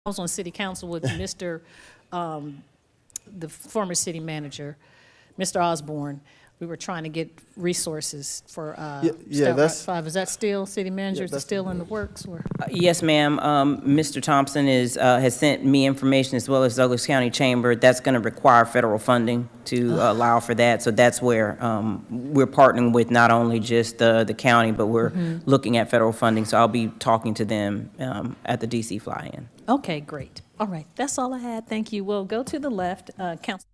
I was on city council with Mr., the former city manager, Mr. Osborne. We were trying to get resources for Stout Rock that's 5. Is that still, city manager, is it that's- still in the works? Or? Yes, ma'am. Mr. Thompson has sent me information as well as Douglas County Chamber. That's going to require federal funding to allow for that. So that's where we're partnering with not only just the county, but we're looking at federal funding. So I'll be talking to them at the DC fly-in. Okay, great. All right, that's all I had. Thank you. We'll go to the left. Council.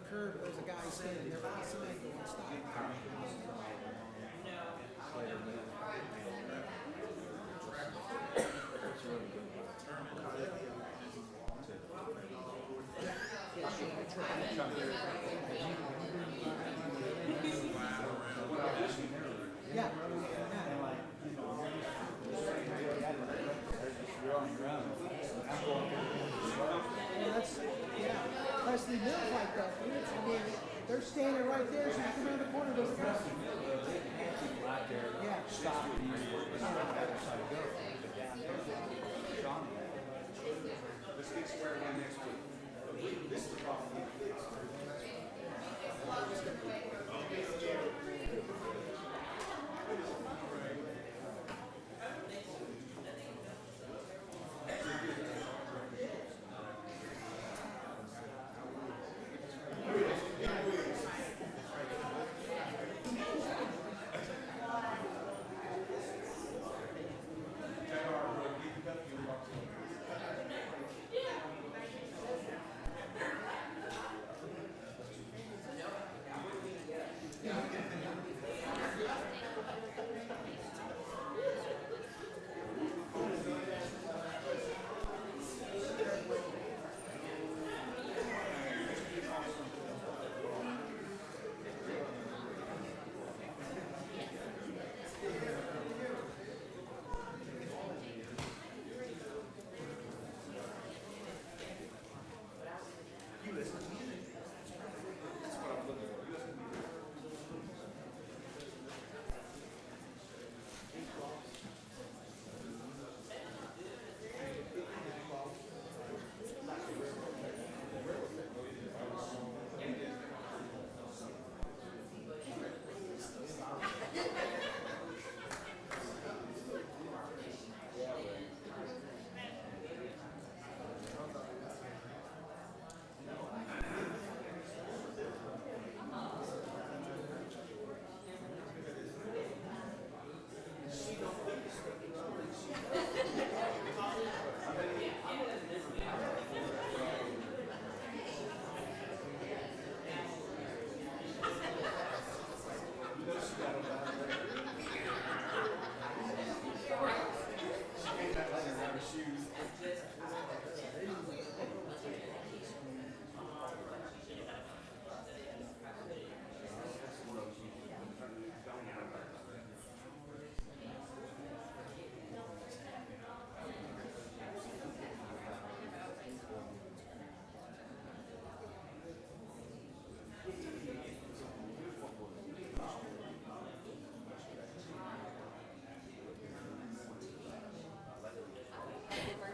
curb, there's a guy standing there, but somebody going to stop. Yeah. Leslie Mills like that. I mean, they're standing right there, so you come around the corner, doesn't matter. Yeah. Stop.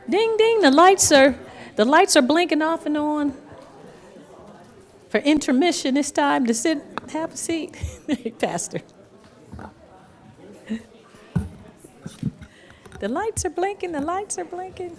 Ding, ding, the lights are blinking off and on. For intermission, it's time to sit, have a seat. Pastor. The lights are blinking, the lights are blinking.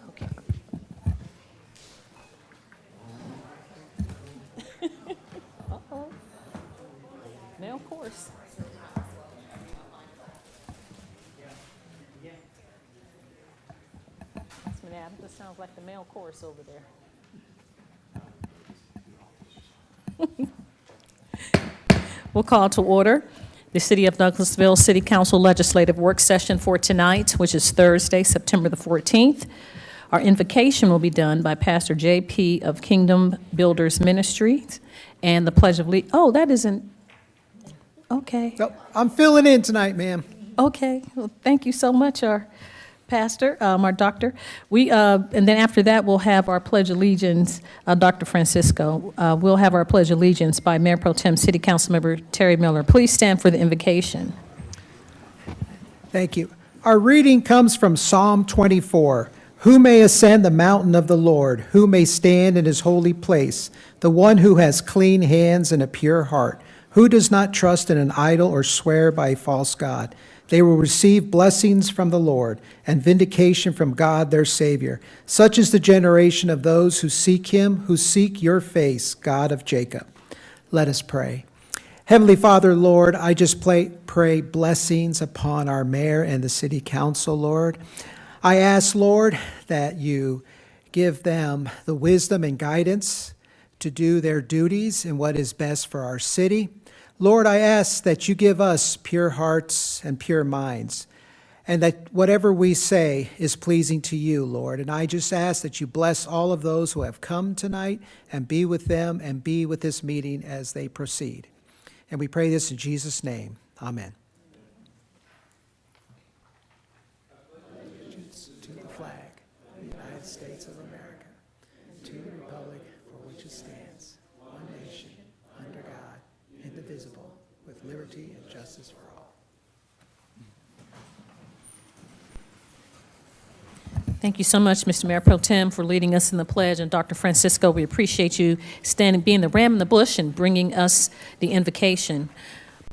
Okay. Uh-oh. Male course. Councilman Adams, that sounds like the male course over there. We'll call to order the City of Douglasville City Council Legislative Work Session for tonight, which is Thursday, September the 14th. Our invocation will be done by Pastor J.P. of Kingdom Builders Ministries, and the Pledge of Allegiance. Oh, that isn't, okay. So, I'm filling in tonight, ma'am. Okay, well, thank you so much, our pastor, our doctor. And then after that, we'll have our Pledge of Allegiance, Dr. Francisco. We'll have our Pledge of Allegiance by Mayor Pro Tem City Council Member Terry Miller. Please stand for the invocation. Thank you. Our reading comes from Psalm 24. Who may ascend the mountain of the Lord? Who may stand in his holy place? The one who has clean hands and a pure heart, who does not trust in an idol or swear by a false god. They will receive blessings from the Lord and vindication from God their Savior. Such is the generation of those who seek him, who seek your face, God of Jacob. Let us pray. Heavenly Father, Lord, I just pray blessings upon our mayor and the city council, Lord. I ask, Lord, that you give them the wisdom and guidance to do their duties in what is best for our city. Lord, I ask that you give us pure hearts and pure minds, and that whatever we say is pleasing to you, Lord. And I just ask that you bless all of those who have come tonight and be with them and be with this meeting as they proceed. And we pray this in Jesus' name. Amen. Allegiance to the flag of the United States of America, to the republic for which it stands, one nation, under God, indivisible, with liberty and justice for all. Thank you so much, Mr. Mayor Pro Tem, for leading us in the pledge. And Dr. Francisco, we appreciate you being the ram in the bush and bringing us the invocation.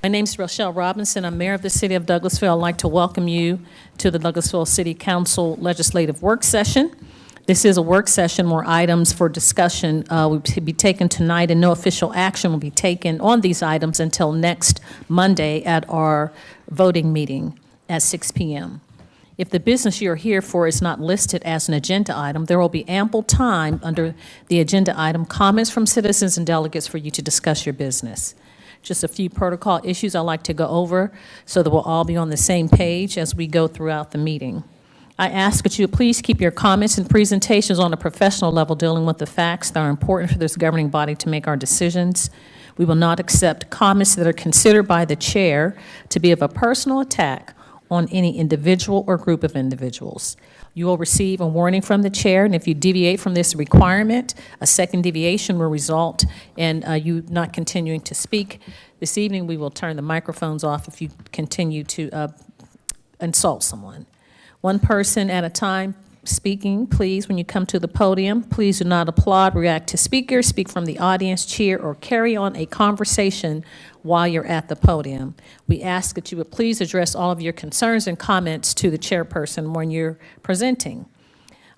My name is Rochelle Robinson. I'm mayor of the city of Douglasville. I'd like to welcome you to the Douglasville City Council Legislative Work Session. This is a work session where items for discussion will be taken tonight, and no official action will be taken on these items until next Monday at our voting meeting at 6 p.m. If the business you're here for is not listed as an agenda item, there will be ample time under the agenda item, comments from citizens and delegates, for you to discuss your business. Just a few protocol issues I'd like to go over so that we'll all be on the same page as we go throughout the meeting. I ask that you please keep your comments and presentations on a professional level, dealing with the facts that are important for this governing body to make our decisions. We will not accept comments that are considered by the chair to be of a personal attack on any individual or group of individuals. You will receive a warning from the chair, and if you deviate from this requirement, a second deviation will result in you not continuing to speak. This evening, we will turn the microphones off if you continue to insult someone. One person at a time speaking, please. When you come to the podium, please do not applaud, react to speakers, speak from the audience, cheer, or carry on a conversation while you're at the podium. We ask that you would please address all of your concerns and comments to the chairperson when you're presenting.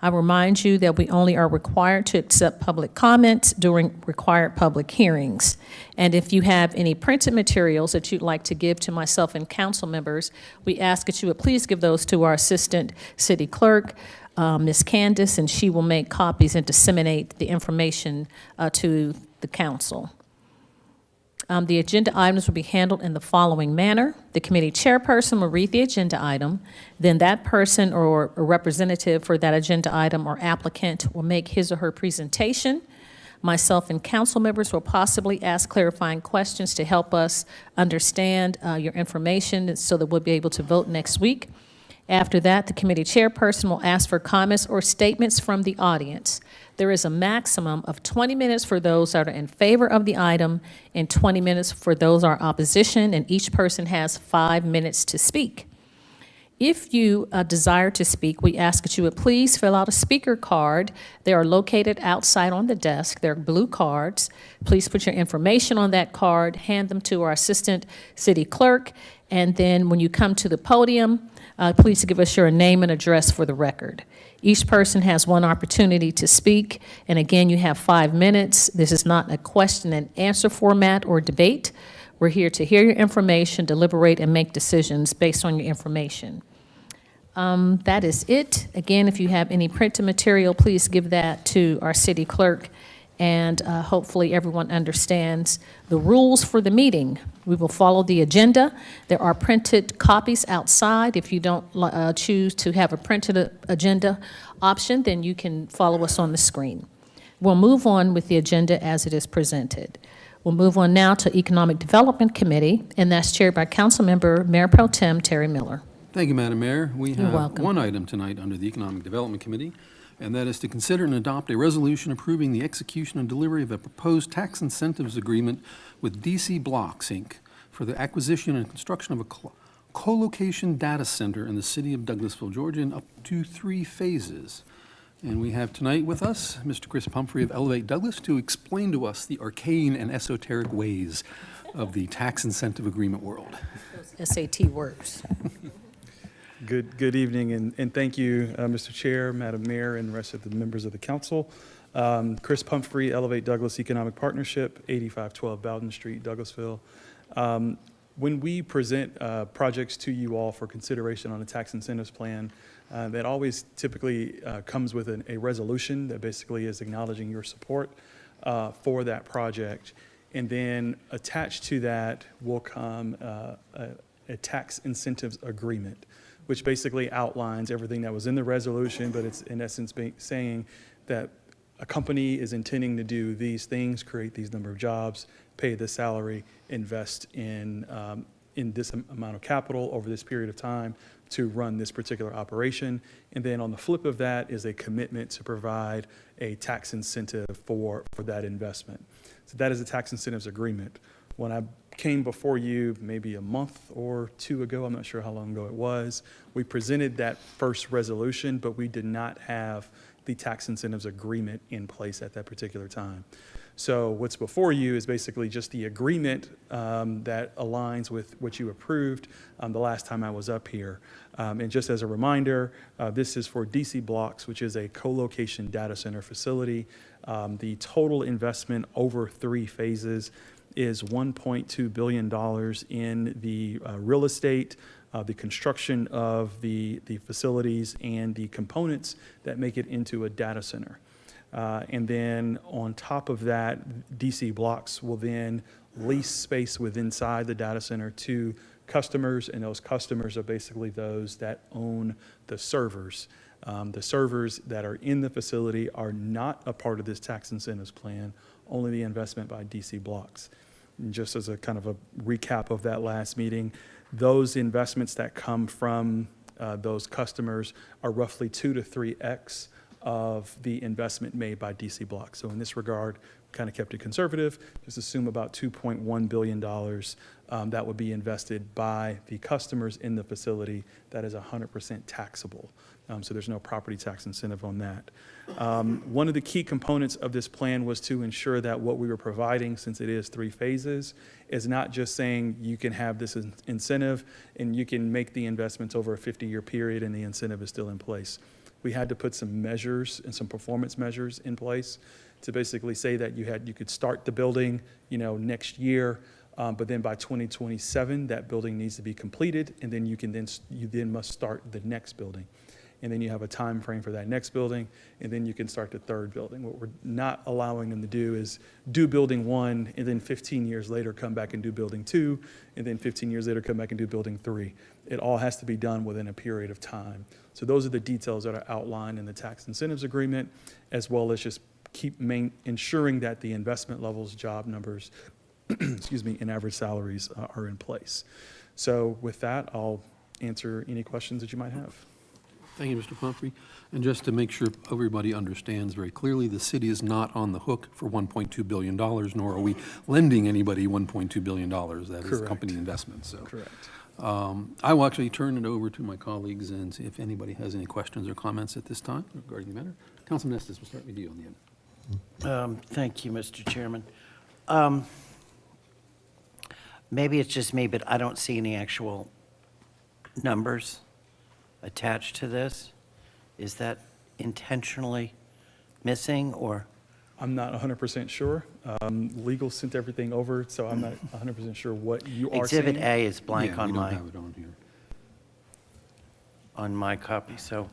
I remind you that we only are required to accept public comments during required public hearings. And if you have any printed materials that you'd like to give to myself and council members, we ask that you would please give those to our Assistant City Clerk, Ms. Candace, and she will make copies and disseminate the information to the council. The agenda items will be handled in the following manner. The committee chairperson will read the agenda item. Then that person or a representative for that agenda item or applicant will make his or her presentation. Myself and council members will possibly ask clarifying questions to help us understand your information so that we'll be able to vote next week. After that, the committee chairperson will ask for comments or statements from the audience. There is a maximum of 20 minutes for those that are in favor of the item and 20 minutes for those that are opposition, and each person has 5 minutes to speak. If you desire to speak, we ask that you would please fill out a speaker card. They are located outside on the desk. They're blue cards. Please put your information on that card, hand them to our Assistant City Clerk, and then when you come to the podium, please give us your name and address for the record. Each person has one opportunity to speak, and again, you have 5 minutes. This is not a question and answer format or debate. We're here to hear your information, deliberate, and make decisions based on your information. That is it. Again, if you have any printed material, please give that to our city clerk, and hopefully everyone understands the rules for the meeting. We will follow the agenda. There are printed copies outside. If you don't choose to have a printed agenda option, then you can follow us on the screen. We'll move on with the agenda as it is presented. We'll move on now to Economic Development Committee, and that's chaired by Councilmember Mayor Pro Tem Terry Miller. Thank you, Madam Mayor. We You're have welcome. one item tonight under the Economic Development Committee, and that is to consider and adopt a resolution approving the execution and delivery of a proposed tax incentives agreement with DC Blocks, Inc. for the acquisition and construction of a co-location data center in the city of Douglasville, Georgia, in up to 3 phases. And we have tonight with us Mr. Chris Pumphrey of Elevate Douglas to explain to us the arcane and esoteric ways of the tax incentive agreement world. SAT words. Good evening, and thank you, Mr. Chair, Madam Mayor, and the rest of the members of the council. Chris Pumphrey, Elevate Douglas Economic Partnership, 8512 Bowden Street, Douglasville. When we present projects to you all for consideration on a tax incentives plan, that always typically comes with a resolution that basically is acknowledging your support for that project. And then attached to that will come a tax incentives agreement, which basically outlines everything that was in the resolution, but it's in essence saying that a company is intending to do these things, create these number of jobs, pay the salary, invest in this amount of capital over this period of time to run this particular operation. And then on the flip of that is a commitment to provide a tax incentive for that investment. So that is a tax incentives agreement. When I came before you maybe a month or 2 ago, I'm not sure how long ago it was, we presented that first resolution, but we did not have the tax incentives agreement in place at that particular time. So what's before you is basically just the agreement that aligns with what you approved the last time I was up here. And just as a reminder, this is for DC Blocks, which is a co-location data center facility. The total investment over 3 phases is $1.2 billion in the real estate, the construction of the facilities, and the components that make it into a data center. And then on top of that, DC Blocks will then lease space inside the data center to customers, and those customers are basically those that own the servers. The servers that are in the facility are not a part of this tax incentives plan, only the investment by DC Blocks. And just as a kind of a recap of that last meeting, those investments that come from those customers are roughly 2 to 3x of the investment made by DC Blocks. So in this regard, kind of kept it conservative, just assume about $2.1 billion that would be invested by the customers in the facility. That is 100% taxable. So there's no property tax incentive on that. One of the key components of this plan was to ensure that what we were providing, since it is 3 phases, is not just saying you can have this incentive and you can make the investments over a 50-year period and the incentive is still in place. We had to put some measures and some performance measures in place to basically say that you could start the building, next year, but then by 2027 that building needs to be completed, and then you then must start the next building, and then you have a time frame for that next building, and then you can start the 3rd building. What we're not allowing them to do is do building 1, and then 15 years later come back and do building 2, and then 15 years later come back and do building 3. It all has to be done within a period of time. So those are the details that are outlined in the tax incentives agreement, as well as just ensuring that the investment levels, job numbers, and average salaries are in place. So with that, I'll answer any questions that you might have. Thank you, Mr. Pumphrey. And just to make sure everybody understands very clearly, the city is not on the hook for $1.2 billion, nor are we lending anybody $1.2 billion. That is Correct. company investment. So, Correct. I will actually turn it over to my colleagues and see if anybody has any questions or comments at this time regarding the matter. Councilman Estes, we'll start with you on the end. Thank you, Mr. Chairman. Maybe it's just me, but I don't see any actual numbers attached to this. Is that intentionally missing, or? I'm not 100% sure. Legal sent everything over, so I'm not 100% sure what you are seeing. Exhibit A is blank Yeah, on we don't my, have it on here. on my copy, so.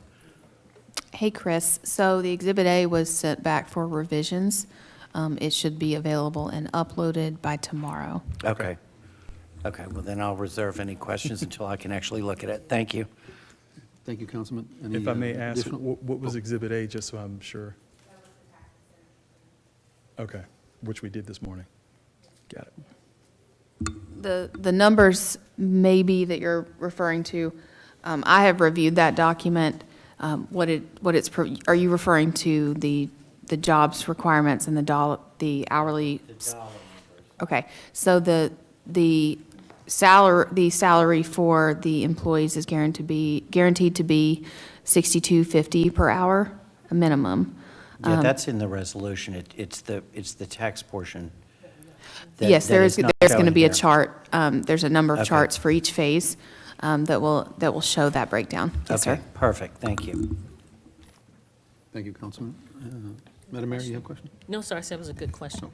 Hey, Chris. So the Exhibit A was sent back for revisions. It should be available and uploaded by tomorrow. Okay. Okay, well, then I'll reserve any questions until I can actually look at it. Thank you. Thank you, Councilman. Any, If I may ask, additional- what was Exhibit A, just so I'm sure? Okay, which we did this morning. Got it. The numbers maybe that you're referring to, I have reviewed that document. Are you referring to the jobs requirements and the hourly? Okay, so the the salary for the employees is guaranteed to be $62.50 per hour, a minimum. Yeah, that's in the resolution. It's the tax portion. that- Yes, that is not there's going to showing be a here. chart. There's a number of Okay. charts for each phase that will show that breakdown. Yes, sir. Okay, perfect, thank you. Thank you, Councilman. Madam Mayor, you have a question? No, sir, I said it was a good question.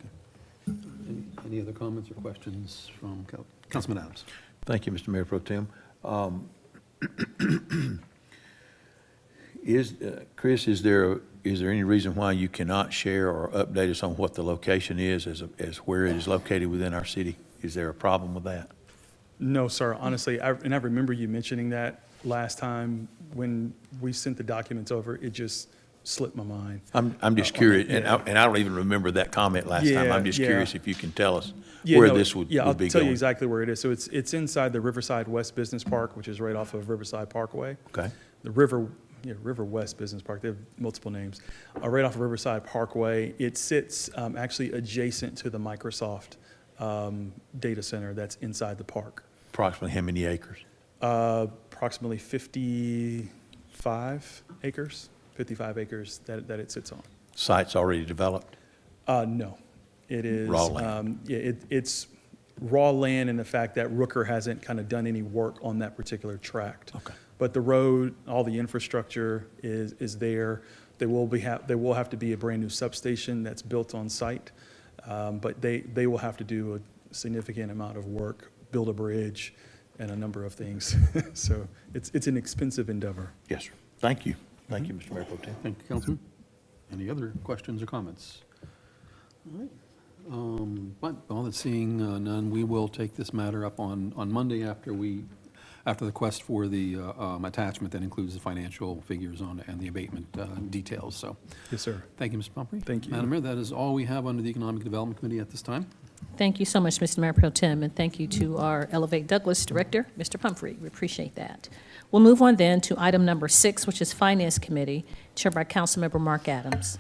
Any other comments or questions from Councilman Adams? Thank you, Mr. Mayor Pro Tem. Chris, is there any reason why you cannot share or update us on what the location is as where it is located within our city? Is there a problem with that? No, sir, honestly, I remember you mentioning that last time when we sent the documents over, it just slipped my mind. I'm just curious, and I don't even remember that comment last time. Yeah, I'm just yeah. curious if you can tell us Yeah, where no, this would be Yeah, I'll going. tell you exactly where it is. So it's inside the Riverside West Business Park, which is right off of Riverside Parkway. Okay. The River West Business Park, they have multiple names. Right off of Riverside Parkway. It sits actually adjacent to the Microsoft data center that's inside the park. Approximately how many acres? Approximately 55 acres that it sits on. Site's already developed? No, it is. Raw land. It's raw land in the fact that Rooker hasn't kind of done any work on that particular tract. Okay. But the road, all the infrastructure is there. There will have to be a brand-new substation that's built on site. But they will have to do a significant amount of work, build a bridge, and a number of things. So it's an expensive endeavor. Yes, sir. Thank you. Thank you, Mr. Mayor Pro Tem. Thank you, Councilman. Any other questions or comments? All right. But all that seeing none, we will take this matter up on Monday after the quest for the attachment that includes the financial figures on and the abatement details. So, Yes, sir. thank you, Mr. Pumphrey. Thank you. Madam Mayor, that is all we have under the Economic Development Committee at this time. Thank you so much, Mr. Mayor Pro Tem, and thank you to our Elevate Douglas Director, Mr. Pumphrey. We appreciate that. We'll move on then to item number 6, which is Finance Committee, chaired by Councilmember Mark Adams.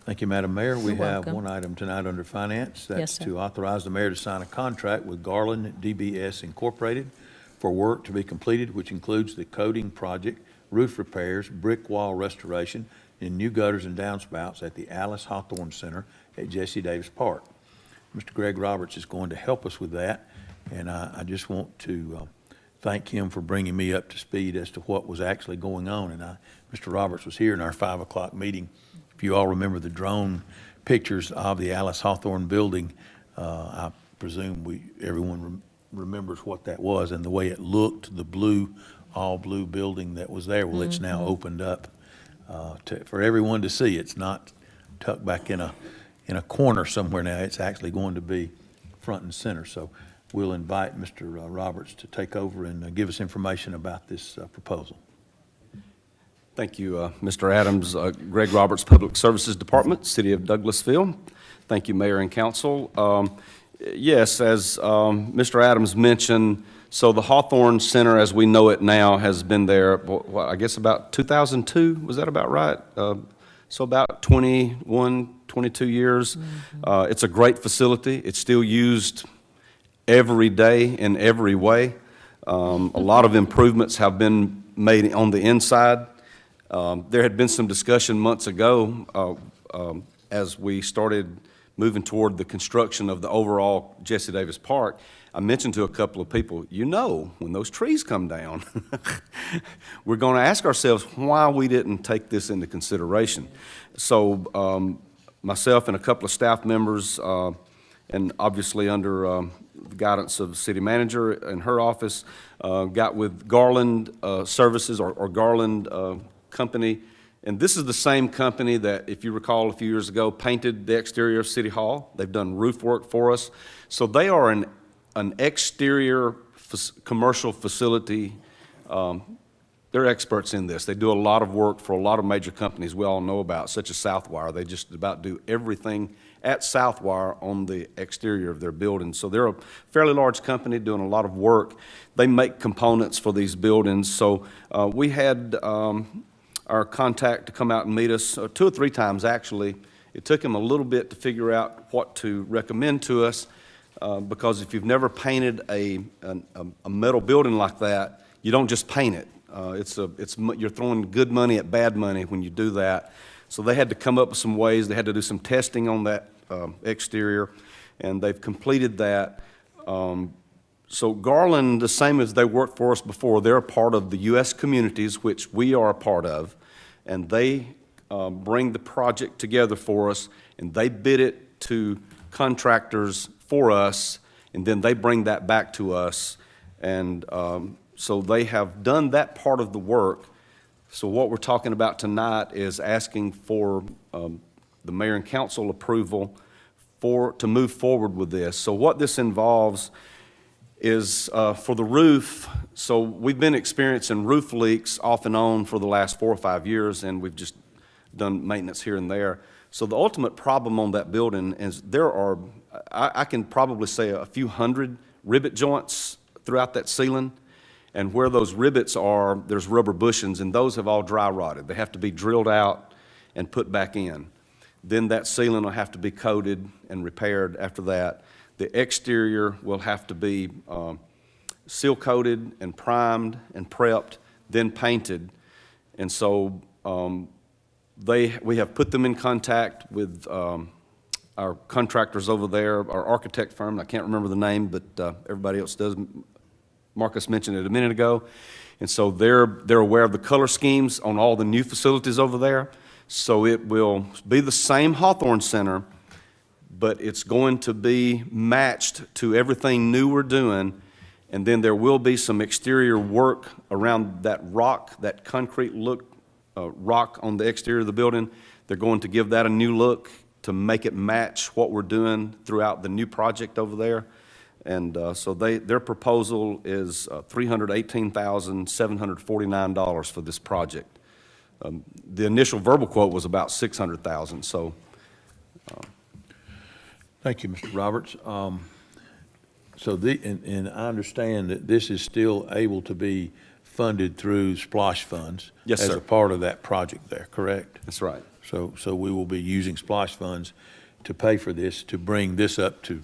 Thank you, Madam Mayor. We You're have welcome. one item tonight under Finance. Yes, That's sir. to authorize the mayor to sign a contract with Garland DBS Incorporated for work to be completed, which includes the coating project, roof repairs, brick wall restoration, and new gutters and downspouts at the Alice Hawthorne Center at Jesse Davis Park. Mr. Greg Roberts is going to help us with that, and I just want to thank him for bringing me up to speed as to what was actually going on. And Mr. Roberts was here in our 5 o'clock meeting. If you all remember the drone pictures of the Alice Hawthorne building, I presume everyone remembers what that was and the way it looked, the blue, all blue building that was there. Well, it's now opened up for everyone to see. It's not tucked back in a corner somewhere now. It's actually going to be front and center. So we'll invite Mr. Roberts to take over and give us information about this proposal. Thank you, Mr. Adams. Greg Roberts, Public Services Department, City of Douglasville. Thank you, Mayor and Council. Yes, as Mr. Adams mentioned, so the Hawthorne Center, as we know it now, has been there, I guess about 2002, was that about right? So about 21, 22 years. It's a great facility. It's still used every day in every way. A lot of improvements have been made on the inside. There had been some discussion months ago as we started moving toward the construction of the overall Jesse Davis Park. I mentioned to a couple of people, when those trees come down, we're going to ask ourselves why we didn't take this into consideration. So myself and a couple of staff members, and obviously under the guidance of the city manager and her office, got with Garland Services or Garland Company. And this is the same company that, if you recall, a few years ago, painted the exterior of City Hall. They've done roof work for us. So they are an exterior commercial facility. They're experts in this. They do a lot of work for a lot of major companies we all know about, such as Southwire. They just about do everything at Southwire on the exterior of their buildings. So they're a fairly large company doing a lot of work. They make components for these buildings. So we had our contact to come out and meet us 2 or 3 times, actually. It took him a little bit to figure out what to recommend to us. because if you've never painted a metal building like that, you don't just paint it. You're throwing good money at bad money when you do that. So they had to come up with some ways. They had to do some testing on that exterior, and they've completed that. So Garland, the same as they worked for us before, they're a part of the U.S. Communities, which we are a part of, and they bring the project together for us, and they bid it to contractors for us, and then they bring that back to us. And so they have done that part of the work. So what we're talking about tonight is asking for the mayor and council approval to move forward with this. So what this involves is for the roof. So we've been experiencing roof leaks off and on for the last 4 or 5 years, and we've just done maintenance here and there. So the ultimate problem on that building is there are, I can probably say a few hundred rivet joints throughout that ceiling. And where those rivets are, there's rubber bushings, and those have all dry rotted. They have to be drilled out and put back in. Then that ceiling will have to be coated and repaired after that. The exterior will have to be seal coated and primed and prepped, then painted. And so we have put them in contact with our contractors over there, our architect firm. I can't remember the name, but everybody else does. Marcus mentioned it a minute ago. And so they're aware of the color schemes on all the new facilities over there. So it will be the same Hawthorne Center, but it's going to be matched to everything new we're doing. And then there will be some exterior work around that rock, that concrete look, rock on the exterior of the building. They're going to give that a new look to make it match what we're doing throughout the new project over there. And so their proposal is $318,749 for this project. The initial verbal quote was about $600,000, so. Thank you, Mr. Roberts. And I understand that this is still able to be funded through SPLOSH funds. Yes, as sir. a part of that project there, correct? That's right. So we will be using SPLOSH funds to pay for this, to bring this up to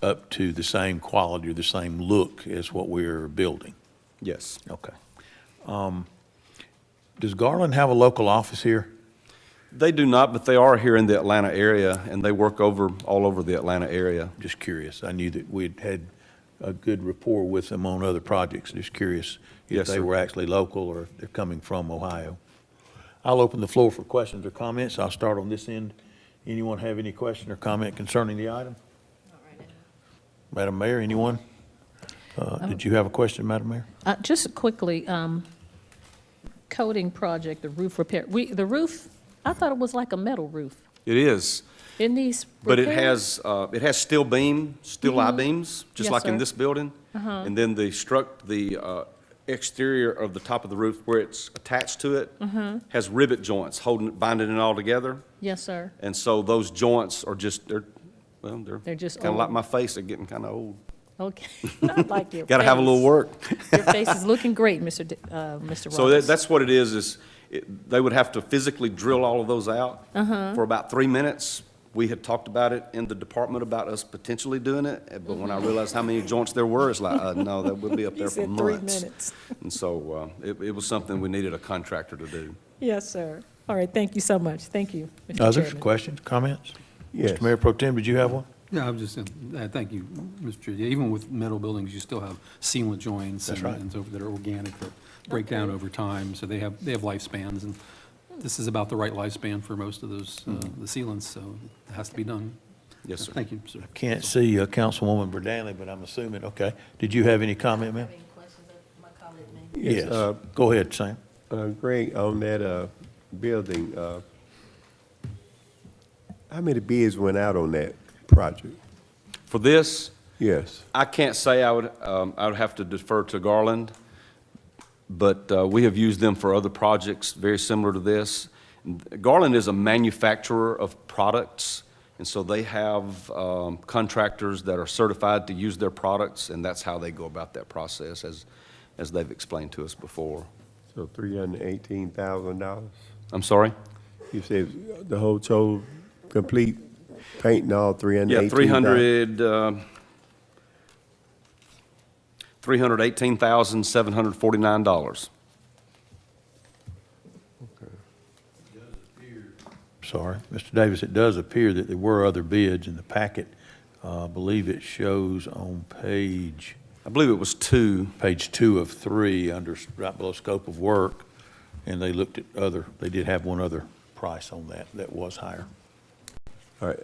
the same quality or the same look as what we're building. Yes. Okay. Does Garland have a local office here? They do not, but they are here in the Atlanta area, and they work all over the Atlanta area. Just curious. I knew that we'd had a good rapport with them on other projects. Just curious if Yes, they sir. were actually local or if they're coming from Ohio. I'll open the floor for questions or comments. I'll start on this end. Anyone have any question or comment concerning the item? Madam Mayor, anyone? Did you have a question, Madam Mayor? Just quickly, coating project, the roof repair. The roof, I thought it was like a metal roof. It is, In these but repairs? it has steel I-beams, just Yes, like in sir. this building. And then the exterior of the top of the roof where it's attached to it has rivet joints binding it all together. Yes, sir. And so those joints are they're just kind of like old. my face, they're getting kind of old. Okay. Not like your Got to have a little face. work. Your face is looking great, Mr. Roberts. So that's what it is they would have to physically drill all of those out for about 3 minutes. We had talked about it in the department about us potentially doing it, but when I realized how many joints there were, it's like, no, that would be up He there for said 3 months. minutes. And so it was something we needed a contractor to do. Yes, sir. All right, thank you so much. Thank you, Mr. Others, Chairman. questions, comments? Yes. Mr. Mayor Pro Tem, did you have one? Yeah, I'm just, thank you, Mr. Chair. Yeah, even with metal buildings, you still have sealant joints. That's and- right. And so that are organic, that break down over time, so they have lifespans, and this is about the right lifespan for most of those, the sealants, so it has to be done. Yes, sir. Thank you, sir. Can't see Councilwoman Berdanley, but I'm assuming, okay. Did you have any comment, ma'am? Yes. Go ahead, Sam. Greg, on that building, how many bids went out on that project? For this, Yes. I can't say I would have to defer to Garland, but we have used them for other projects very similar to this. Garland is a manufacturer of products, and so they have contractors that are certified to use their products, and that's how they go about that process, as they've explained to us before. So $318,000? I'm sorry? You said the whole total complete Paint and all, Yeah, $318,000. $318,749. Sorry, Mr. Davis, it does appear that there were other bids in the packet. I believe it shows on page I believe it was 2. 2 of 3, right below scope of work, and they looked at they did have one other price on that was higher. All right,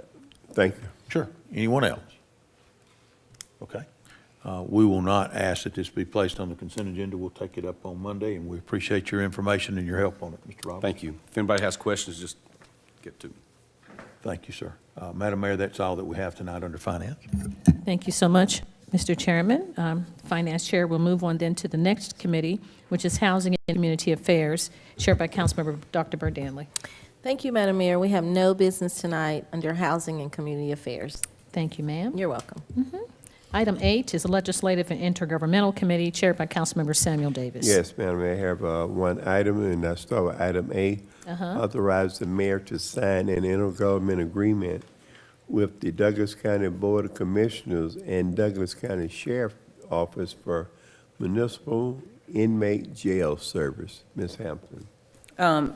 thank you. Sure. Anyone else? Okay. We will not ask that this be placed on the consent agenda. We'll take it up on Monday, and we appreciate your information and your help on it, Mr. Roberts. Thank you. If anybody has questions, just get to me. Thank you, sir. Madam Mayor, that's all that we have tonight under finance. Thank you so much, Mr. Chairman. Finance Chair will move on then to the next committee, which is Housing and Community Affairs, chaired by Councilmember Dr. Byrd Danley. Thank you, Madam Mayor. We have no business tonight under Housing and Community Affairs. Thank you, ma'am. You're welcome. Item 8 is a Legislative and Intergovernmental Committee, chaired by Councilmember Samuel Davis. Yes, Madam Mayor, I have one item, and I start with item A. Authorize the mayor to sign an intergovernmental agreement with the Douglas County Board of Commissioners and Douglas County Sheriff Office for municipal inmate jail service. Ms. Hampton.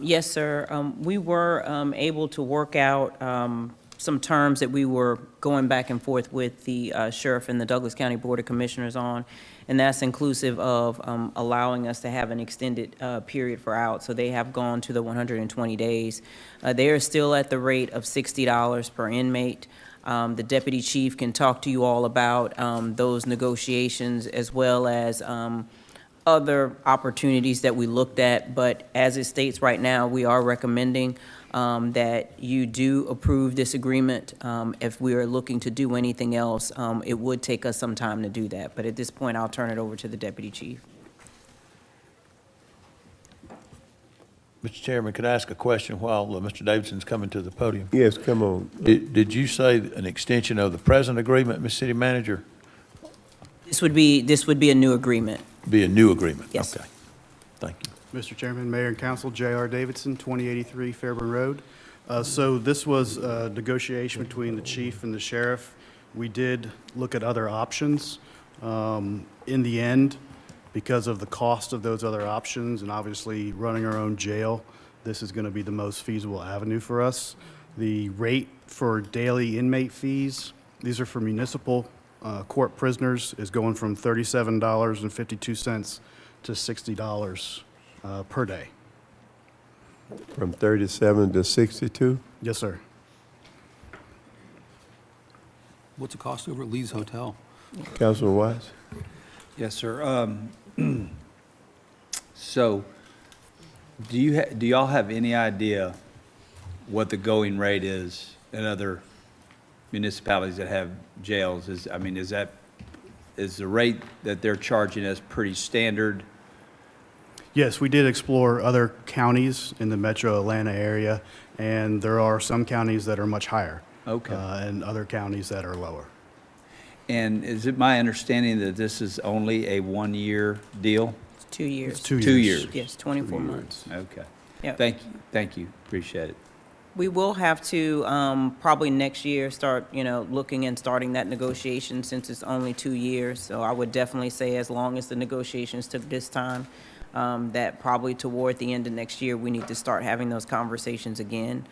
Yes, sir. We were able to work out some terms that we were going back and forth with the sheriff and the Douglas County Board of Commissioners on, and that's inclusive of allowing us to have an extended period for out. So they have gone to the 120 days. They are still at the rate of $60 per inmate. The deputy chief can talk to you all about those negotiations as well as other opportunities that we looked at, but as it states right now, we are recommending that you do approve this agreement. If we are looking to do anything else, it would take us some time to do that, but at this point, I'll turn it over to the deputy chief. Mr. Chairman, could I ask a question while Mr. Davidson's coming to the podium? Yes, come on. Did you say an extension of the present agreement, Ms. City Manager? This would be a new agreement. Be a new agreement? Yes. Okay. Thank you. Mr. Chairman, Mayor and Council, J.R. Davidson, 2083 Fairburn Road. So this was a negotiation between the chief and the sheriff. We did look at other options. In the end, because of the cost of those other options and obviously running our own jail, this is going to be the most feasible avenue for us. The rate for daily inmate fees, these are for municipal court prisoners, is going from $37.52 to $60 per day. From 37 to 62? Yes, sir. What's the cost over at Lee's Hotel? Councilman Wise? Yes, sir. So, do y'all have any idea what the going rate is in other municipalities that have jails? Is the rate that they're charging us pretty standard? Yes, we did explore other counties in the metro Atlanta area, and there are some counties that are much higher. Okay. And other counties that are lower. And is it my understanding that this is only a one-year deal? It's 2 years. It's 2 years. 2 years? Yes, 24 months. Okay. Yeah. Thank you, appreciate it. We will have to probably next year start, looking and starting that negotiation since it's only 2 years. So I would definitely say as long as the negotiations took this time, that probably toward the end of next year, we need to start having those conversations again,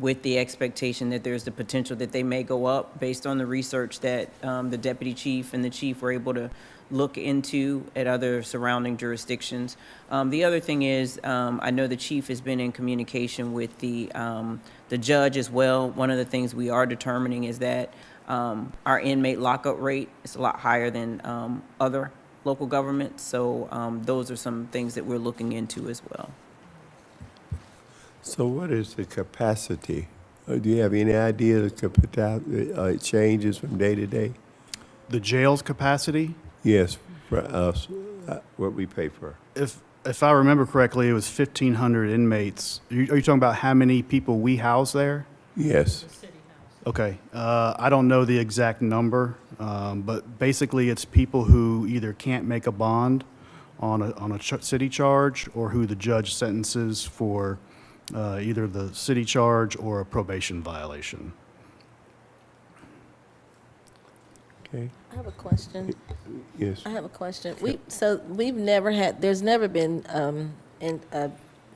with the expectation that there's the potential that they may go up based on the research that the deputy chief and the chief were able to look into at other surrounding jurisdictions. The other thing is, I know the chief has been in communication with the judge as well. One of the things we are determining is that our inmate lockup rate is a lot higher than other local governments. So those are some things that we're looking into as well. So what is the capacity? Do you have any idea the capacity, it changes from day to day? The jail's capacity, Yes, for us, what we pay for. if I remember correctly, it was 1,500 inmates. Are you talking about how many people we house there? Yes. Okay, I don't know the exact number, but basically it's people who either can't make a bond on a city charge or who the judge sentences for either the city charge or a probation violation. Okay, I have a question. yes. I have a question. We've never had, there's never been in a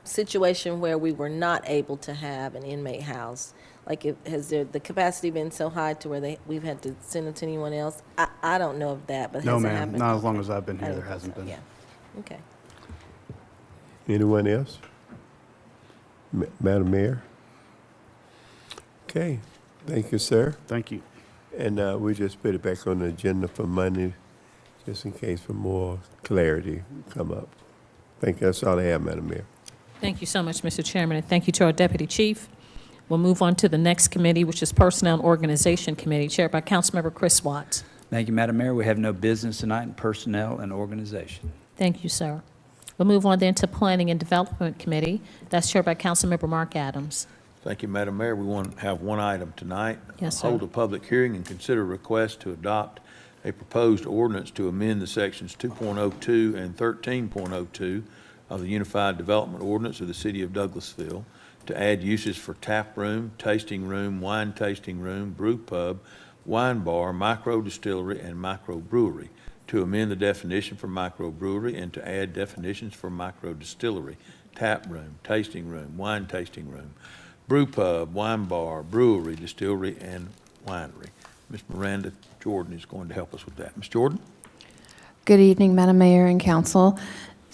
situation where we were not able to have an inmate house. Like, has the capacity been so high to where we've had to send it to anyone else? I don't know of that, but No, has it ma'am, happened? not as long Okay. as I've been I here, didn't there think hasn't so, been. Yeah, okay. Anyone else? Madam Mayor? Okay, thank you, sir. Thank you. And we just put it back on the agenda for Monday, just in case for more clarity come up. Thank you, that's all I have, Madam Mayor. Thank you so much, Mr. Chairman, and thank you to our Deputy Chief. We'll move on to the next committee, which is Personnel and Organization Committee, chaired by Councilmember Chris Watts. Thank you, Madam Mayor. We have no business tonight in personnel and organization. Thank you, sir. We'll move on then to Planning and Development Committee. That's chaired by Councilmember Mark Adams. Thank you, Madam Mayor. We want to have one item tonight. Yes, sir. Hold a public hearing and consider a request to adopt a proposed ordinance to amend the sections 2.02 and 13.02 of the Unified Development Ordinance of the City of Douglasville to add uses for tap room, tasting room, wine tasting room, brew pub, wine bar, micro distillery, and micro brewery, to amend the definition for micro brewery and to add definitions for micro distillery, tap room, tasting room, wine tasting room, brew pub, wine bar, brewery, distillery, and winery. Ms. Miranda Jordan is going to help us with that. Ms. Jordan? Good evening, Madam Mayor and Council.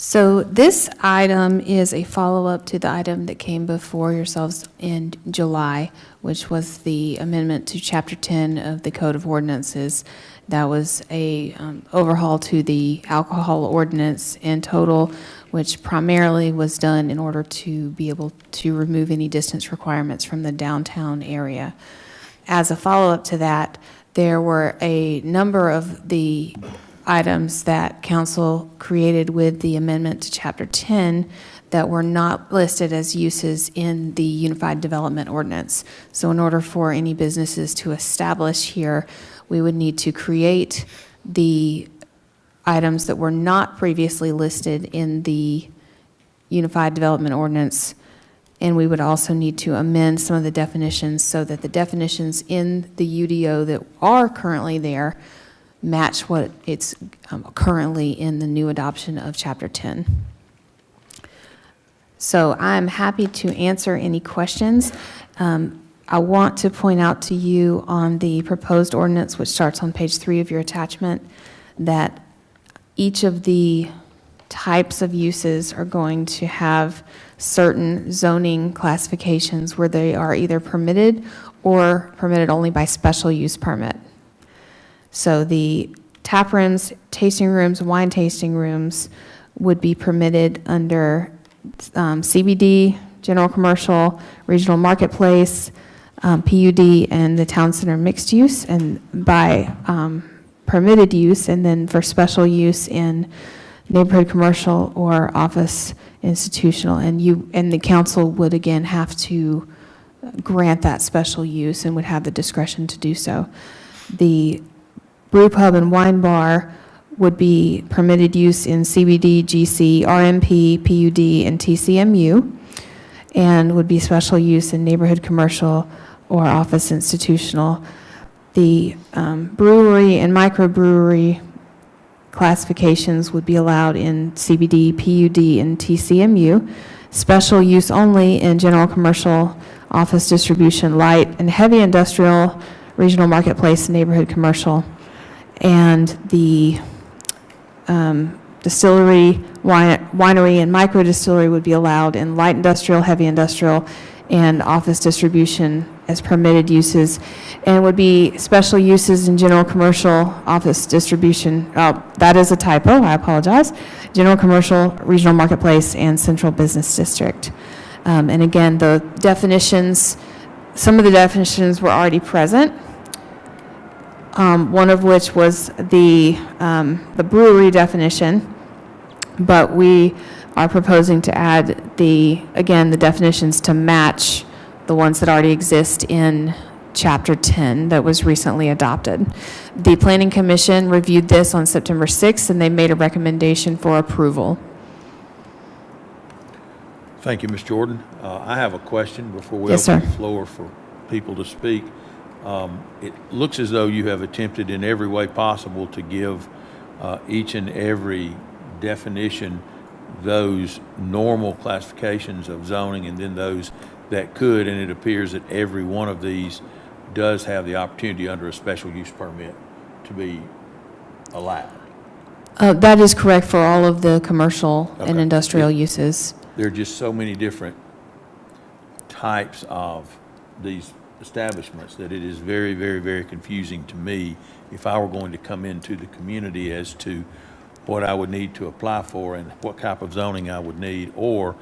So this item is a follow-up to the item that came before yourselves in July, which was the amendment to Chapter 10 of the Code of Ordinances. That was a overhaul to the alcohol ordinance in total, which primarily was done in order to be able to remove any distance requirements from the downtown area. As a follow-up to that, there were a number of the items that council created with the amendment to Chapter 10 that were not listed as uses in the Unified Development Ordinance. So in order for any businesses to establish here, we would need to create the items that were not previously listed in the Unified Development Ordinance, and we would also need to amend some of the definitions so that the definitions in the UDO that are currently there match what it's currently in the new adoption of Chapter 10. So I'm happy to answer any questions. I want to point out to you on the proposed ordinance, which starts on page 3 of your attachment, that each of the types of uses are going to have certain zoning classifications where they are either permitted or permitted only by special use permit. So the tap rooms, tasting rooms, wine tasting rooms would be permitted under CBD, general commercial, regional marketplace, PUD, and the town center mixed use, and by permitted use, and then for special use in neighborhood commercial or office institutional. And the council would again have to grant that special use and would have the discretion to do so. The brew pub and wine bar would be permitted use in CBD, GC, RMP, PUD, and TCMU, and would be special use in neighborhood commercial or office institutional. The brewery and microbrewery classifications would be allowed in CBD, PUD, and TCMU. Special use only in general commercial, office distribution, light and heavy industrial, regional marketplace, neighborhood commercial. And the distillery, winery, and micro distillery would be allowed in light industrial, heavy industrial, and office distribution as permitted uses, and would be special uses in general commercial, office distribution. That is a typo, I apologize. General commercial, regional marketplace, and central business district. And again, the definitions, some of the definitions were already present. One of which was the brewery definition, but we are proposing to add again, the definitions to match the ones that already exist in Chapter 10 that was recently adopted. The Planning Commission reviewed this on September 6th, and they made a recommendation for approval. Thank you, Ms. Jordan. I have a question before we Yes, open sir. the floor for people to speak. It looks as though you have attempted in every way possible to give each and every definition those normal classifications of zoning and then those that could, and it appears that every one of these does have the opportunity under a special use permit to be allowed. That is correct for all of the commercial and Okay. industrial uses. There are just so many different types of these establishments that it is very, very, very confusing to me if I were going to come into the community as to what I would need to apply for and what type of zoning I would need, or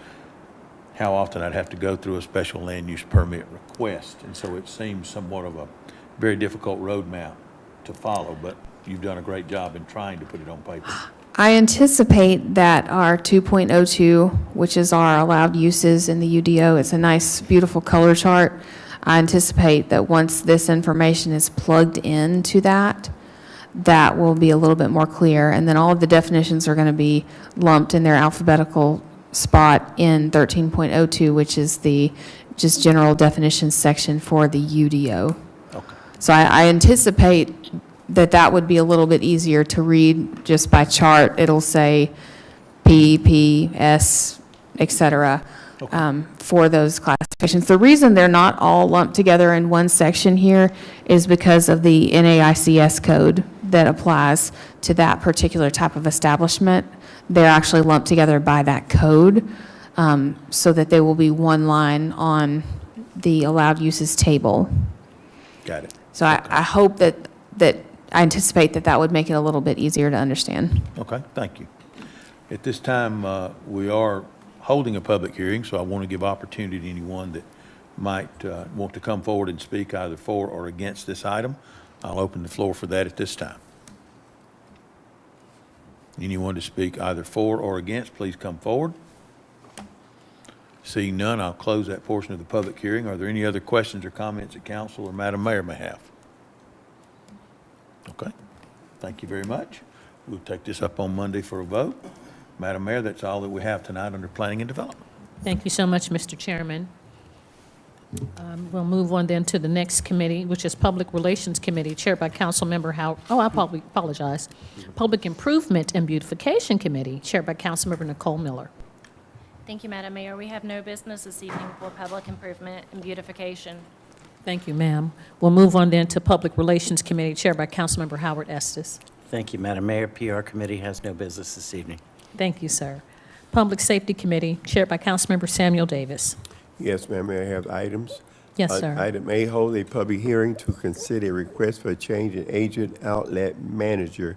how often I'd have to go through a special land use permit request. And so it seems somewhat of a very difficult roadmap to follow, but you've done a great job in trying to put it on paper. I anticipate that our 2.02, which is our allowed uses in the UDO, it's a nice, beautiful color chart. I anticipate that once this information is plugged into that, that will be a little bit more clear. And then all of the definitions are going to be lumped in their alphabetical spot in 13.02, which is the just general definitions section for the UDO. Okay. So I anticipate that that would be a little bit easier to read just by chart. It'll say P, P, S, et cetera, for those classifications. The reason they're not all lumped together in one section here is because of the NAICS code that applies to that particular type of establishment. They're actually lumped together by that code, so that they will be one line on the allowed uses table. Got it. So I hope that I anticipate that would make it a little bit easier to understand. Okay, thank you. At this time, we are holding a public hearing, so I want to give opportunity to anyone that might want to come forward and speak either for or against this item. I'll open the floor for that at this time. Anyone to speak either for or against, please come forward. Seeing none, I'll close that portion of the public hearing. Are there any other questions or comments that council or Madam Mayor may have? Okay, thank you very much. We'll take this up on Monday for a vote. Madam Mayor, that's all that we have tonight under Planning and Development. Thank you so much, Mr. Chairman. We'll move on then to the next committee, which is Public Relations Committee, chaired by Councilmember Howard. Oh, I apologize. Public Improvement and Beautification Committee, chaired by Councilmember Nicole Miller. Thank you, Madam Mayor. We have no business this evening for public improvement and beautification. Thank you, ma'am. We'll move on then to Public Relations Committee, chaired by Councilmember Howard Estes. Thank you, Madam Mayor. PR Committee has no business this evening. Thank you, sir. Public Safety Committee, chaired by Councilmember Samuel Davis. Yes, ma'am, may I have items? Yes, sir. Item A, hold a public hearing to consider a request for a change in agent outlet manager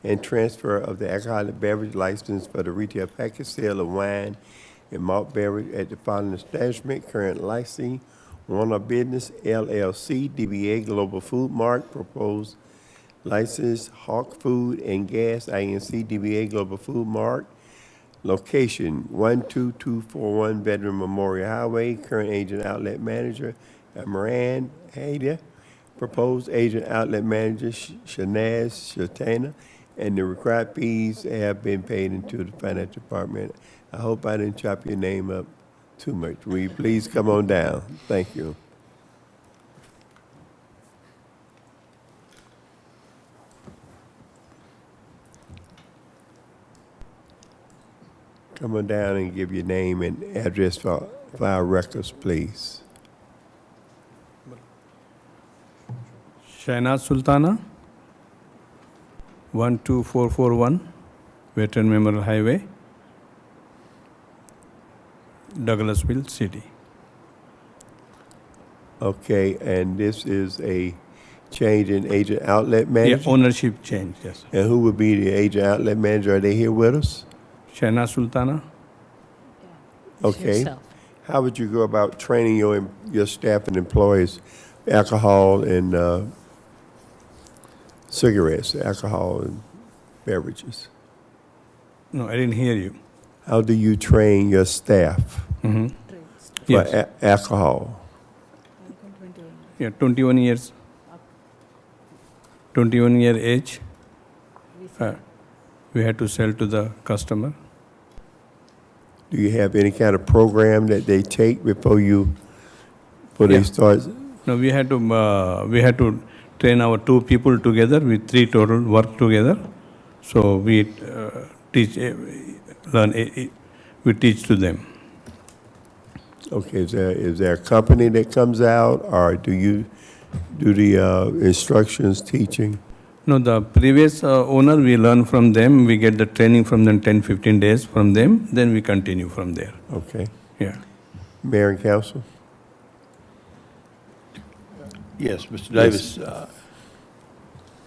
and transfer of the alcoholic beverage license for the retail package sale of wine and malt beverage at the following establishment. Current licensee, Warner Business LLC, DBA Global Food Mart. Proposed license, Hawk Food and Gas, INC, DBA Global Food Mart. Location, 12241 Veteran Memorial Highway. Current agent outlet manager, Moran Hader. Proposed agent outlet manager, Shanaz Shatana. And the required fees have been paid into the finance department. I hope I didn't chop your name up too much. Will you please come on down? Thank you. Come on down and give your name and address for our records, please. Shahnaz Sultana, 12441 Veteran Memorial Highway, Douglasville City. Okay, and this is a change in agent outlet manager? Yeah, ownership change, yes. And who would be the agent outlet manager? Are they here with us? Shahnaz Sultana. Okay. Yourself. How would you go about training your staff and employees alcohol and cigarettes, alcohol and beverages? No, I didn't hear you. How do you train your staff for Yes. alcohol? Yeah, 21 years. 21-year age. We had to sell to the customer. Do you have any kind of program that they take before they Yeah. start No, we had to train our 2 people together, with 3 total work together. So we teach, we teach to them. Okay, is there a company that comes out, or do you do the instructions, teaching? No, the previous owner, we learn from them. We get the training from them 10, 15 days from them. Then we continue from there. Okay. Yeah. Mayor and council? Yes, Mr. Davis,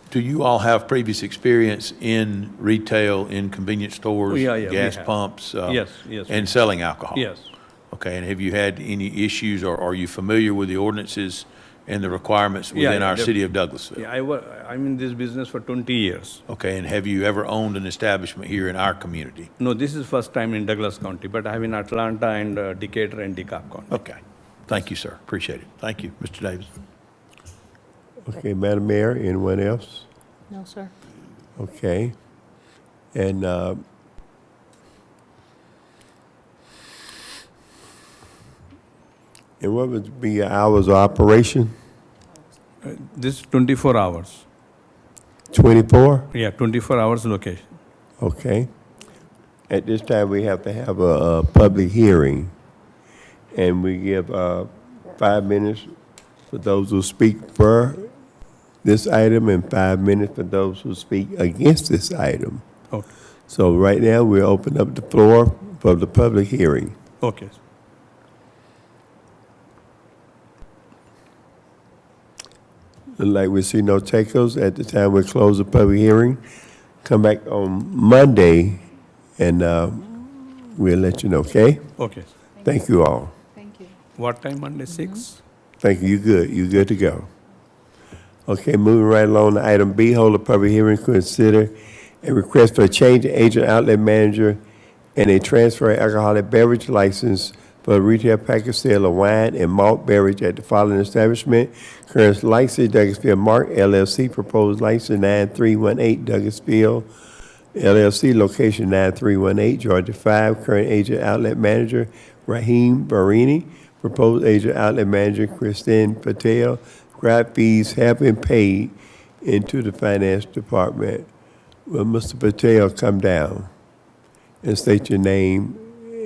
do you all have previous experience in retail, in convenience stores? Oh, yeah, we gas have. pumps? Yes. And selling alcohol? Yes. Okay, and have you had any issues, or are you familiar with the ordinances and the requirements within our city of Douglasville? Yeah, I'm in this business for 20 years. Okay, and have you ever owned an establishment here in our community? No, this is first time in Douglas County, but I have in Atlanta and Decatur and DeKalb County. Okay, thank you, sir, appreciate it. Thank you, Mr. Davis. Okay, Madam Mayor, anyone else? No, sir. Okay. And what would be your hours of operation? This 24 hours. 24? Yeah, 24 hours location. Okay. At this time, we have to have a public hearing, and we give 5 minutes for those who speak for this item and 5 minutes for those who speak against this item. Okay. So right now, we'll open up the floor for the public hearing. Okay. Look like we see no takers. At the time we close the public hearing, come back on Monday, and we'll let you know, okay? Okay. Thank you all. What time Monday, 6? Thank you. You're good to go. Okay, moving right along to item B, hold a public hearing, consider a request for a change in agent outlet manager and a transfer of alcoholic beverage license for a retail package sale of wine and malt beverage at the following establishment. Current license, Douglasville Mark LLC, proposed license 9318 Douglasville LLC, location 9318 Georgia 5. Current agent outlet manager Raheem Barini, proposed agent outlet manager Christine Patel. Grant fees have been paid into the finance department. Will Mr. Patel come down and state your name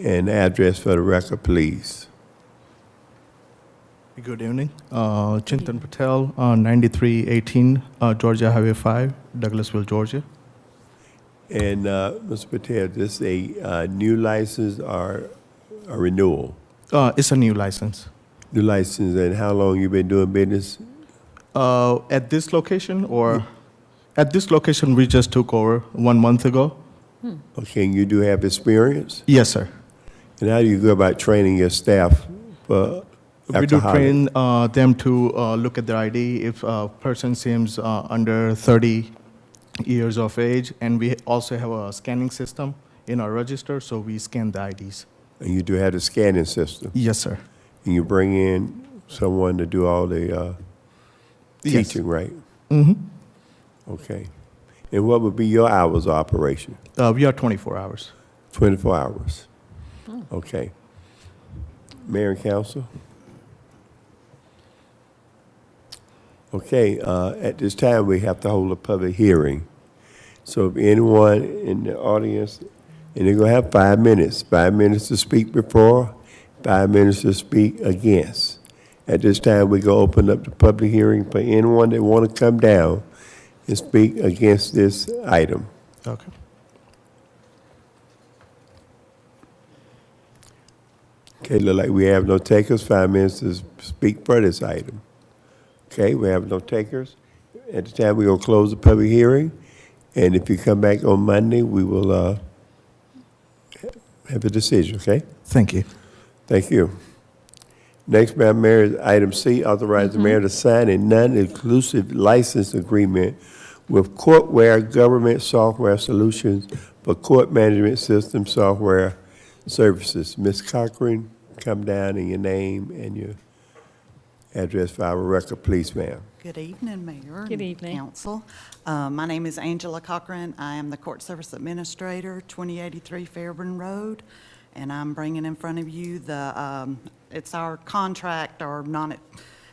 and address for the record, please? Good evening. Chintan Patel, 9318 Georgia Highway 5, Douglasville, Georgia. And Mr. Patel, this is a new license or a renewal? It's a new license. New license, and how long you been doing business? At this location, or at this location we just took over 1 month ago. Okay, and you do have experience? Yes, sir. And how do you go about training your staff for We do alcoholic? train them to look at their ID if a person seems under 30 years of age, and we also have a scanning system in our register, so we scan the IDs. And you do have the scanning system? Yes, sir. And you bring in someone to do all the Yes. teaching, right? Mm-hmm. Okay. And what would be your hours of operation? We are 24 hours. 24 hours. Okay. Mayor and council? Okay, at this time, we have to hold a public hearing. So if anyone in the audience, and they're gonna have 5 minutes, 5 minutes to speak before, 5 minutes to speak against. At this time, we go open up the public hearing for anyone that want to come down and speak against this item. Okay. Okay, look like we have no takers, 5 minutes to speak for this item. Okay, we have no takers. At the time, we're gonna close the public hearing, and if you come back on Monday, we will have a decision, okay? Thank you. Thank you. Next, Madam Mayor, is item C, authorize the mayor to sign a non-inclusive license agreement with Courtware Government Software Solutions for court management system software services. Ms. Cochran, come down and your name and your address for our record, please, ma'am. Good evening, Mayor. Good and evening. Council. My name is Angela Cochran. I am the Court Service Administrator, 2083 Fairburn Road, and I'm bringing in front of you the, it's our contract, or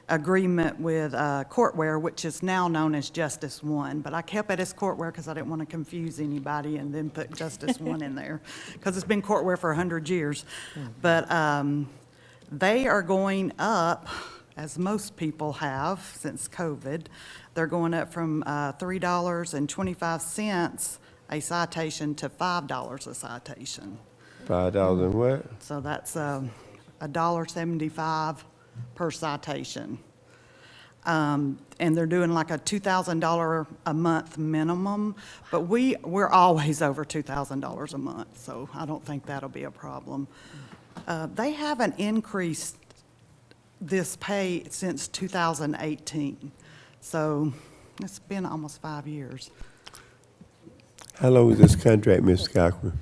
agreement with Courtware, which is now known as Justice One, but I kept it as Courtware because I didn't want to confuse anybody and then put Justice One in there, because it's been Courtware for 100 years. But they are going up, as most people have since COVID. They're going up from $3.25 a citation to $5 a citation. $5 and what? So that's $1.75 per citation. And they're doing like a $2,000 a month minimum, but we're always over $2,000 a month, so I don't think that'll be a problem. They haven't increased this pay since 2018, so it's been almost 5 years. How long is this contract, Ms. Cochran?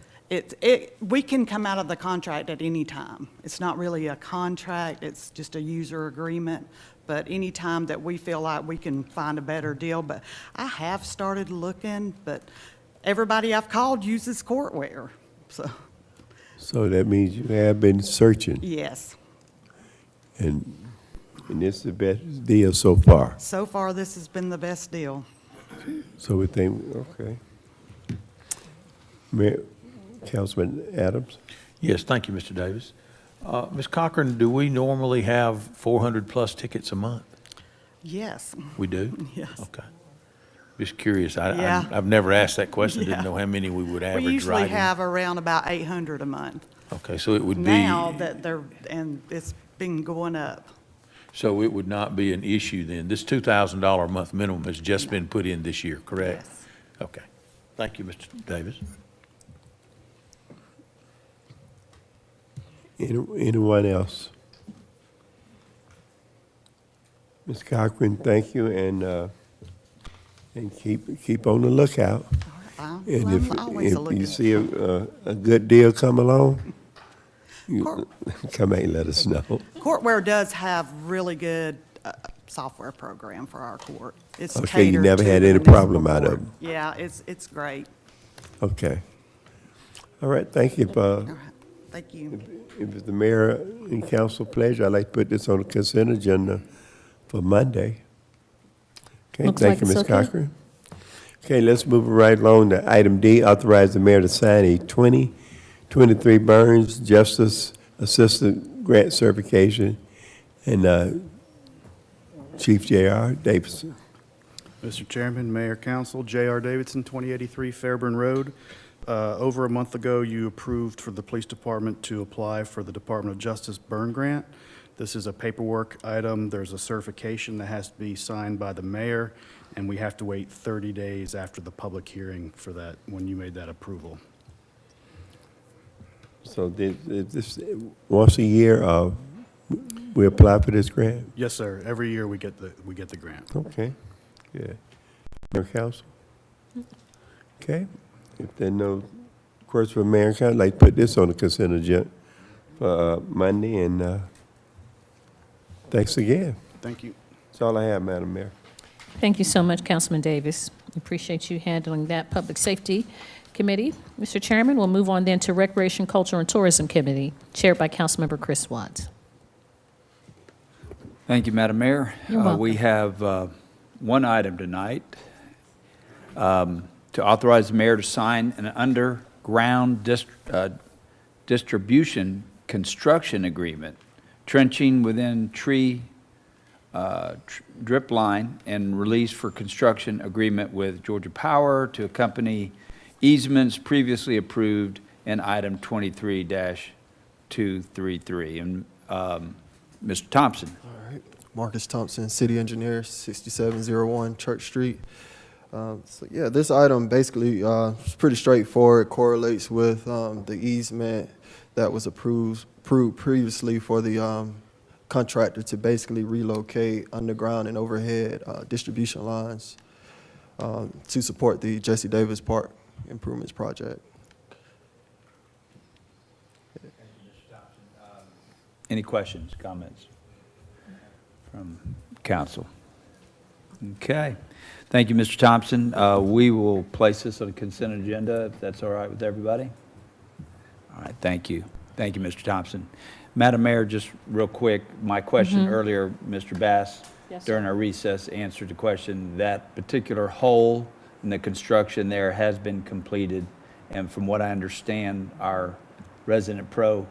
We can come out of the contract at any time. It's not really a contract, it's just a user agreement, but any time that we feel like we can find a better deal. But I have started looking, but everybody I've called uses Courtware, so. So that means you have been searching, Yes. and this is the best deal so far. So far, this has been the best deal. So we think, okay. Mayor, Councilman Adams? Yes, thank you, Mr. Davis. Ms. Cochran, do we normally have 400-plus tickets a month? Yes. We do? Yes. Okay. Just curious. Yeah. I've never asked that question. Yeah. Didn't know how many we would average We usually writing. have around about 800 a month. Okay, so it would be. Now that and it's been going up. So it would not be an issue then. This $2,000 a month minimum has just been put in this year, correct? Yes. Okay. Thank you, Mr. Davis. Anyone else? Ms. Cochran, thank you, and keep on the lookout. And if you see a good deal come along, you come and let us know. Courtware does have really good software program for our court. It's Okay, you catered never to had the any municipal problem out of court. it? Yeah, it's great. Okay. All right, thank you. All right, thank you. If it's the mayor and council pleasure, I'd like to put this on the consent agenda for Monday. Okay, Looks thank like you, it's Ms. okay. Cochran. Okay, let's move right along to item D, authorize the mayor to sign a 2023 Burns Justice Assistant Grant Certification, and Chief J.R. Davidson. Mr. Chairman, Mayor, Council, J.R. Davidson, 2083 Fairburn Road. Over a month ago, you approved for the police department to apply for the Department of Justice Burn Grant. This is a paperwork item. There's a certification that has to be signed by the mayor, and we have to wait 30 days after the public hearing for that, when you made that approval. So this, once a year, we apply for this grant? Yes, sir. Every year we get the grant. Okay, good. Mayor, council? Okay, if there are no questions for mayor and council, I'd like to put this on the consent agenda for Monday, and thanks again. Thank you. That's all I have, Madam Mayor. Thank you so much, Councilman Davis. Appreciate you handling that Public Safety Committee. Mr. Chairman, we'll move on then to Recreation, Culture, and Tourism Committee, chaired by Councilmember Chris Watts. Thank you, Madam Mayor. You're welcome. We have one item tonight, to authorize the mayor to sign an underground distribution construction agreement, trenching within tree drip line, and release for construction agreement with Georgia Power to accompany easements previously approved in item 23-233. And Mr. Thompson. All right. Marcus Thompson, City Engineer, 6701 Church Street. So yeah, this item basically is pretty straightforward. It correlates with the easement that was approved previously for the contractor to basically relocate underground and overhead distribution lines to support the Jesse Davis Park Improvements Project. Any questions, comments from council? Okay. Thank you, Mr. Thompson. We will place this on the consent agenda, if that's all right with everybody. All right, thank you. Thank you, Mr. Thompson. Madam Mayor, just real quick, my question earlier, Mr. Bass, Yes, during our recess, answered the question. That particular hole in the construction there has been completed, and from what I understand, our resident pro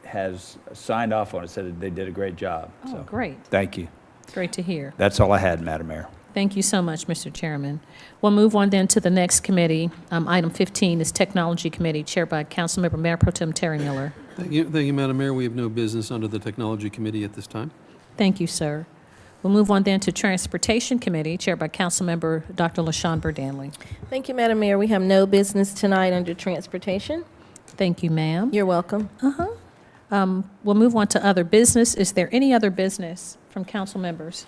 has signed off on it, said that they did a great job. Oh, So, great. thank you. Great to hear. That's all I had, Madam Mayor. Thank you so much, Mr. Chairman. We'll move on then to the next committee. Item 15 is Technology Committee, chaired by Councilmember Mayor Pro Tem Terry Miller. Thank you, Madam Mayor. We have no business under the Technology Committee at this time. Thank you, sir. We'll move on then to Transportation Committee, chaired by Councilmember Dr. LaShawn Burdanley. Thank you, Madam Mayor. We have no business tonight under transportation. Thank you, ma'am. You're welcome. We'll move on to other business. Is there any other business from council members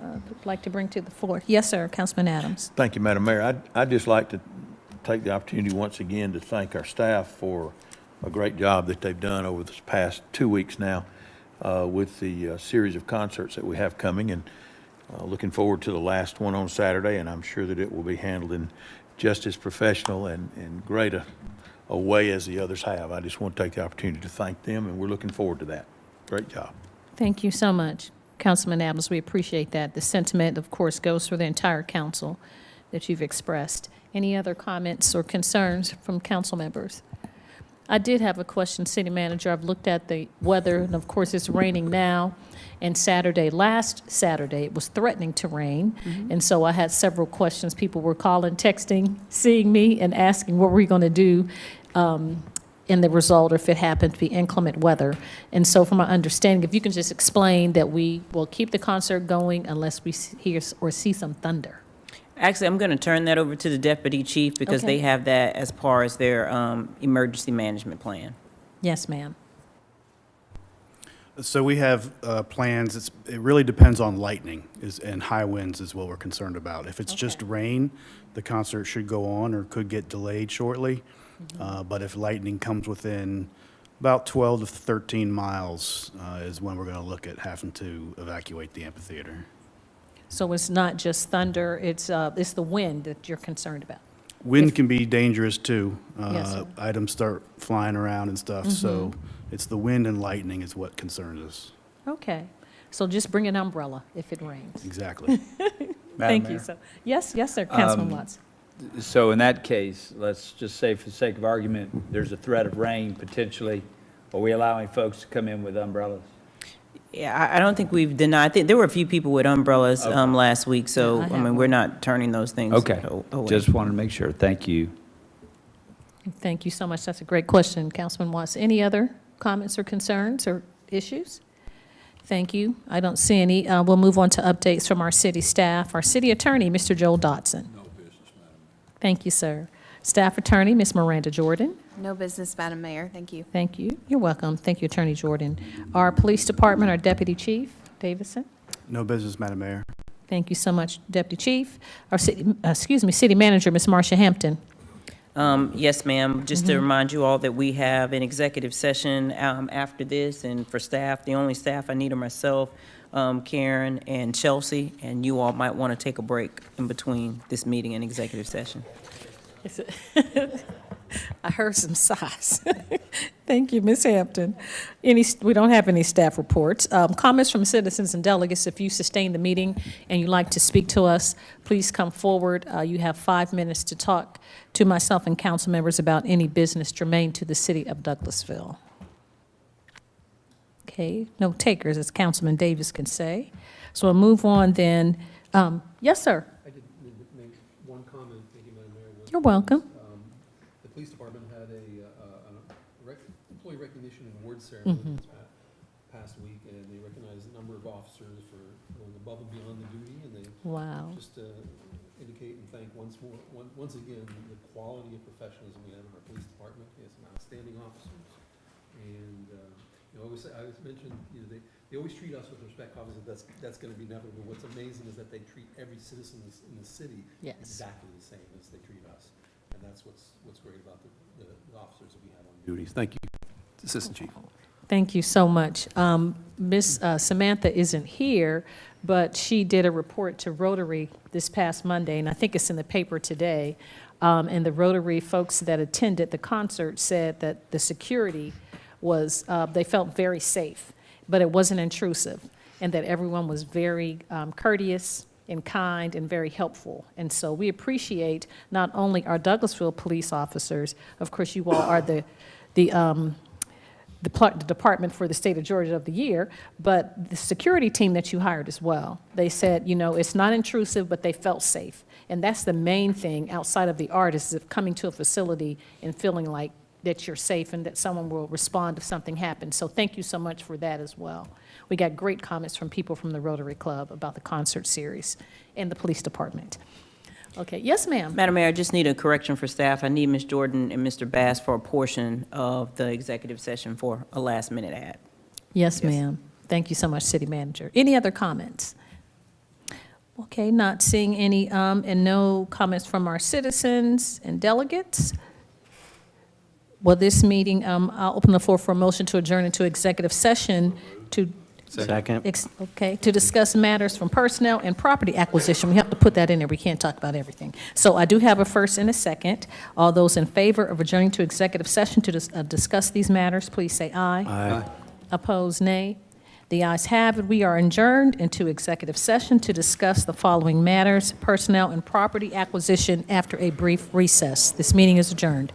who'd like to bring to the floor? Yes, sir, Councilman Adams. Thank you, Madam Mayor. I'd just like to take the opportunity once again to thank our staff for a great job that they've done over this past 2 weeks now with the series of concerts that we have coming, and looking forward to the last one on Saturday, and I'm sure that it will be handled in just as professional and great a way as the others have. I just want to take the opportunity to thank them, and we're looking forward to that. Great job. Thank you so much, Councilman Adams. We appreciate that. The sentiment, of course, goes for the entire council that you've expressed. Any other comments or concerns from council members? I did have a question, City Manager. I've looked at the weather, and of course, it's raining now. And last Saturday, it was threatening to rain. And so I had several questions. People were calling, texting, seeing me, and asking what we're going to do in the result, or if it happened to be inclement weather. And so from my understanding, if you can just explain that we will keep the concert going unless we hear or see some thunder. Actually, I'm going to turn that over to the deputy chief because Okay. they have that as part of their emergency management plan. Yes, ma'am. So we have plans. It really depends on lightning and high winds is what we're concerned about. If it's just rain, the concert should go on or could get delayed shortly. But if lightning comes within about 12 to 13 miles is when we're going to look at having to evacuate the amphitheater. So it's not just thunder, it's the wind that you're concerned about? Wind can be dangerous too. Yes, sir. Items start flying around and stuff. So it's the wind and lightning is what concerns us. Okay. So just bring an umbrella if it rains. Exactly. Thank you. Mayor? So, yes, sir, Councilman Watts. So in that case, let's just say for the sake of argument, there's a threat of rain potentially. Are we allowing folks to come in with umbrellas? Yeah, I don't think we've denied. I think there were a few people with umbrellas Okay. last week, so, Yeah, I I have mean, we're not turning those things Okay, away. just wanted to make sure. Thank you. Thank you so much. That's a great question, Councilman Watts. Any other comments or concerns or issues? Thank you. I don't see any. We'll move on to updates from our city staff. Our city attorney, Mr. Joel Dotson. No business, Madam Mayor. Thank you, sir. Staff attorney, Ms. Miranda Jordan. No business, Madam Mayor. Thank you. Thank you. You're welcome. Thank you, Attorney Jordan. Our police department, our deputy chief, Davison. No business, Madam Mayor. Thank you so much, Deputy Chief. Our city manager, Ms. Marcia Hampton. Yes, ma'am. Just to remind you all that we have an executive session after this, and for staff, the only staff I need are myself, Karen, and Chelsea, and you all might want to take a break in between this meeting and executive session. I heard some sighs. Thank you, Ms. Hampton. We don't have any staff reports. Comments from citizens and delegates. If you sustain the meeting and you'd like to speak to us, please come forward. You have 5 minutes to talk to myself and council members about any business germane to the city of Douglasville. Okay, no takers, as Councilman Davis can say. So we'll move on then. Yes, sir. I did make one comment, thank you, Madam Mayor. You're welcome. The police department had an employee recognition and award ceremony this past week, and they recognized a number of officers for going above and beyond the duty, and they Wow. just indicate and thank once again, the quality of professionalism we have in our police department. We have some outstanding officers, and I always mention, they always treat us with respect. Obviously, that's going to be inevitable. What's amazing is that they treat every citizen in the city Yes. exactly the same as they treat us, and that's what's great about the officers that we have on duty. Thank you, Assistant Chief. Thank you so much. Miss Samantha isn't here, but she did a report to Rotary this past Monday, and I think it's in the paper today. And the Rotary folks that attended the concert said that the security was, they felt very safe, but it wasn't intrusive, and that everyone was very courteous and kind and very helpful. And so we appreciate not only our Douglasville police officers, of course, you all are the department for the state of Georgia of the year, but the security team that you hired as well. They said, you know, it's not intrusive, but they felt safe. And that's the main thing outside of the art, is of coming to a facility and feeling like that you're safe and that someone will respond if something happens. So thank you so much for that as well. We got great comments from people from the Rotary Club about the concert series and the police department. Okay, yes, ma'am. Madam Mayor, I just need a correction for staff. I need Ms. Jordan and Mr. Bass for a portion of the executive session for a last-minute ad. Yes, ma'am. Thank you so much, City Manager. Any other comments? Okay, not seeing any, and no comments from our citizens and delegates. Well, this meeting, I'll open the floor for a motion to adjourn into executive session to. Second. Okay, to discuss matters from personnel and property acquisition. We have to put that in there. We can't talk about everything. So I do have a first and a second. All those in favor of adjourning to executive session to discuss these matters, please say aye. Aye. Opposed, nay. The ayes have it. We are adjourned into executive session to discuss the following matters: personnel and property acquisition after a brief recess. This meeting is adjourned.